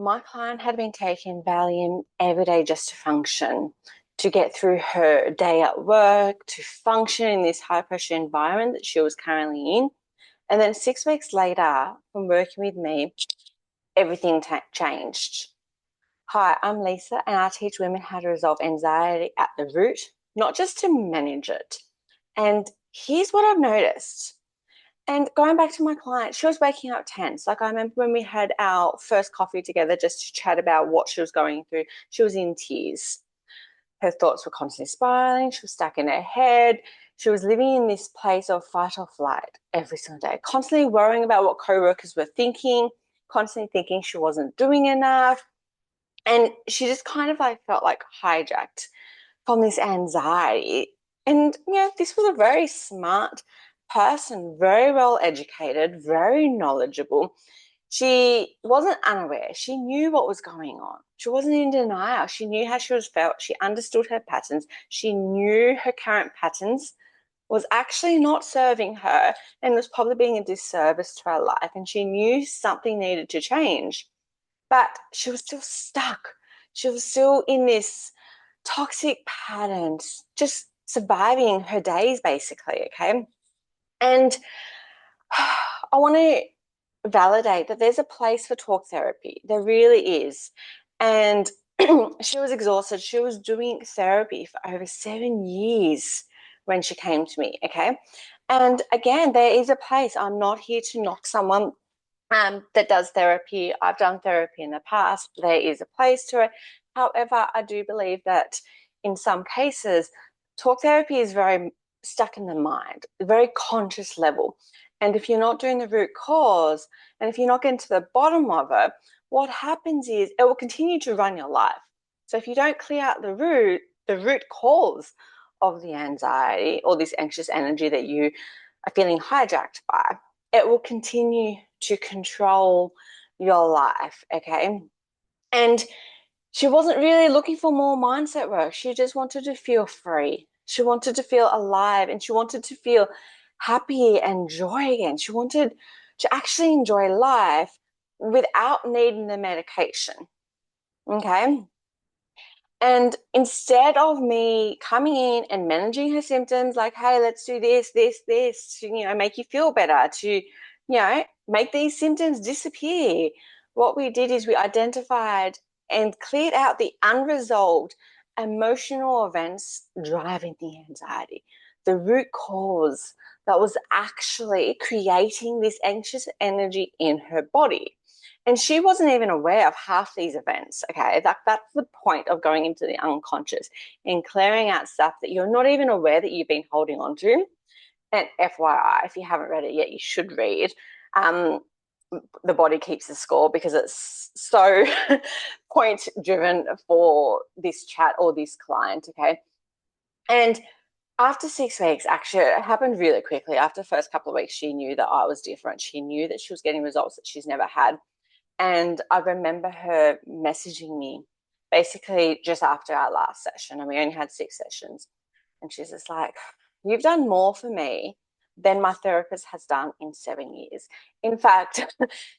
my client had been taking Valium every day just to function, to get through her day at work, to function in this high pressure environment that she was currently in. And then 6 weeks later, from working with me, everything changed. Hi, I'm Lisa, and I teach women how to resolve anxiety at the root, not just to manage it. And here's what I've noticed. And going back to my client, she was waking up tense. Like I remember when we had our first coffee together just to chat about what she was going through, she was in tears. Her thoughts were constantly spiraling. She was stuck in her head. She was living in this place of fight or flight every single day, constantly worrying about what co-workers were thinking, constantly thinking she wasn't doing enough. And she just kind of like felt like hijacked from this anxiety. And, this was a very smart person, very well educated, very knowledgeable. She wasn't unaware. She knew what was going on. She wasn't in denial. She knew how she was felt. She understood her patterns. She knew her current patterns was actually not serving her and was probably being a disservice to her life. And she knew something needed to change, but she was still stuck. She was still in this toxic pattern, just surviving her days, basically. Okay. And I want to validate that there's a place for talk therapy. There really is. And she was exhausted. She was doing therapy for over 7 years when she came to me. Okay. And again, there is a place. I'm not here to knock someone that does therapy. I've done therapy in the past. There is a place to it. However, I do believe that in some cases, talk therapy is very stuck in the mind, very conscious level. And if you're not doing the root cause, and if you're not getting to the bottom of it, what happens is it will continue to run your life. So if you don't clear out the root cause of the anxiety or this anxious energy that you are feeling hijacked by, it will continue to control your life. Okay. And she wasn't really looking for more mindset work. She just wanted to feel free. She wanted to feel alive and she wanted to feel happy and joy again. She wanted to actually enjoy life without needing the medication. Okay. And instead of me coming in and managing her symptoms, like, hey, let's do this, to, make you feel better, to, make these symptoms disappear, what we did is we identified and cleared out the unresolved emotional events driving the anxiety, the root cause that was actually creating this anxious energy in her body. And she wasn't even aware of half these events. Okay. That's the point of going into the unconscious and clearing out stuff that you're not even aware that you've been holding on to. And FYI, if you haven't read it yet, you should read. The Body Keeps the Score, because it's so point driven for this chat or this client. Okay. And after 6 weeks, actually, it happened really quickly. After the first couple of weeks, she knew that I was different. She knew that she was getting results that she's never had. And I remember her messaging me basically just after our last session, and we only had 6 sessions. And she's just like, you've done more for me than my therapist has done in 7 years. In fact,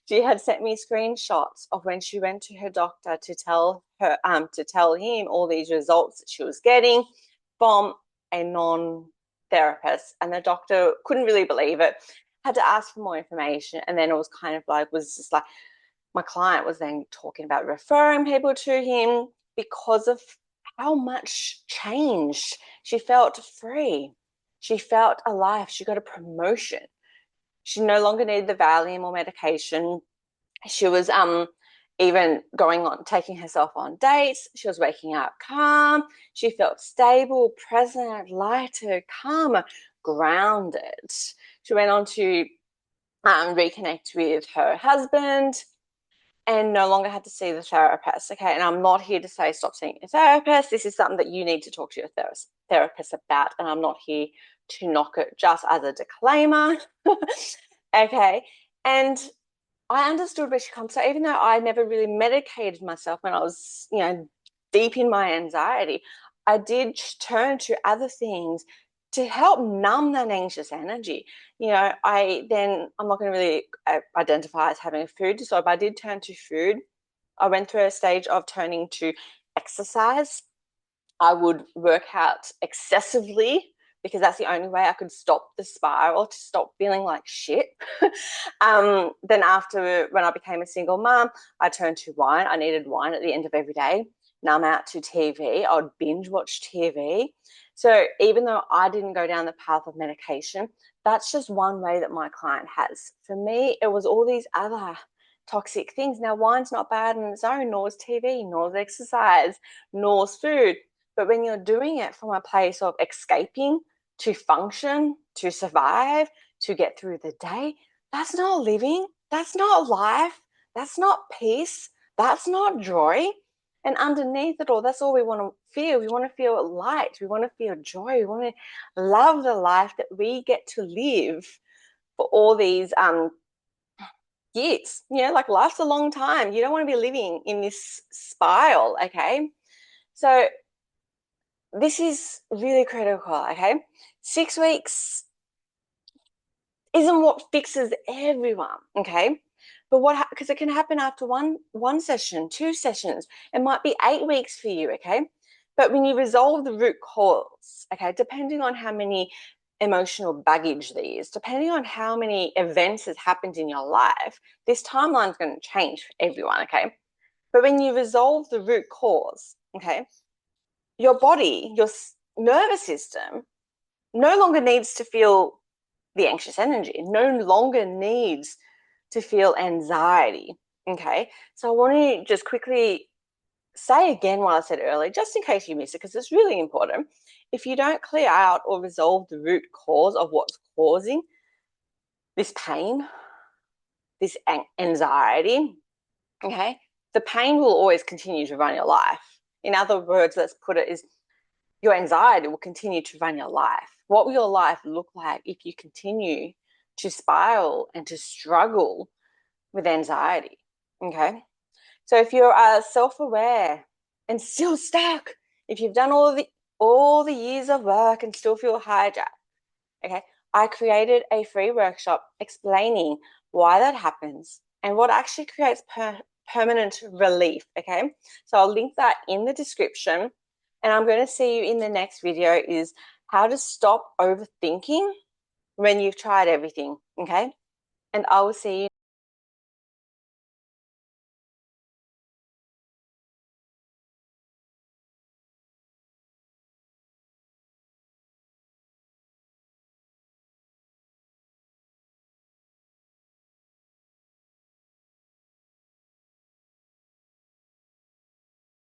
she had sent me screenshots of when she went to her doctor to tell him all these results that she was getting from a non-therapist. And the doctor couldn't really believe it, had to ask for more information. And then it was kind of like, was just like, my client was then talking about referring people to him because of how much changed. She felt free. She felt alive. She got a promotion. She no longer needed the Valium or medication. She was even going on, taking herself on dates. She was waking up calm. She felt stable, present, lighter, calmer, grounded. She went on to reconnect with her husband and no longer had to see the therapist. Okay. And I'm not here to say stop seeing your therapist. This is something that you need to talk to your therapist about. And I'm not here to knock it just as a disclaimer. Okay. And I understood where she comes from. So even though I never really medicated myself when I was, deep in my anxiety, I did turn to other things to help numb that anxious energy. I'm not going to really identify as having a food disorder, but I did turn to food I went through a stage of turning to exercise. I would work out excessively because that's the only way I could stop the spiral, to stop feeling like shit. Then after, when I became a single mom, I turned to wine. I needed wine at the end of every day. Now I'm out to TV. I would binge watch TV. So even though I didn't go down the path of medication, that's just one way that my client has. For me, it was all these other toxic things. Now, wine's not bad on its own, nor is TV, nor is exercise, nor is food. But when you're doing it from a place of escaping to function, to survive, to get through the day, that's not living. That's not life. That's not peace. That's not joy. And underneath it all, that's all we want to feel. We want to feel light. We want to feel joy. We want to love the life that we get to live for all these years. You know, like life's a long time. You don't want to be living in this spiral, okay? So this is really critical, okay? 6 weeks isn't what fixes everyone, okay? But what, because it can happen after one session, 2 sessions. It might be 8 weeks for you, okay? But when you resolve the root cause, okay, depending on how many emotional baggage there is, depending on how many events has happened in your life, this timeline is going to change for everyone, okay? But when you resolve the root cause, okay, your body, your nervous system no longer needs to feel the anxious energy, no longer needs to feel anxiety. Okay, so I want to just quickly say again what I said earlier, just in case you missed it, because it's really important. If you don't clear out or resolve the root cause of what's causing this pain, this anxiety, okay, the pain will always continue to run your life. In other words, let's put it, is your anxiety will continue to run your life. What will your life look like if you continue to spiral and to struggle with anxiety? Okay. So if you're self-aware and still stuck, if you've done all the years of work and still feel hijacked, okay, I created a free workshop explaining why that happens and what actually creates permanent relief, okay? So I'll link that in the description, and I'm going to see you in the next video is how to stop overthinking when you've tried everything, okay? And I will see you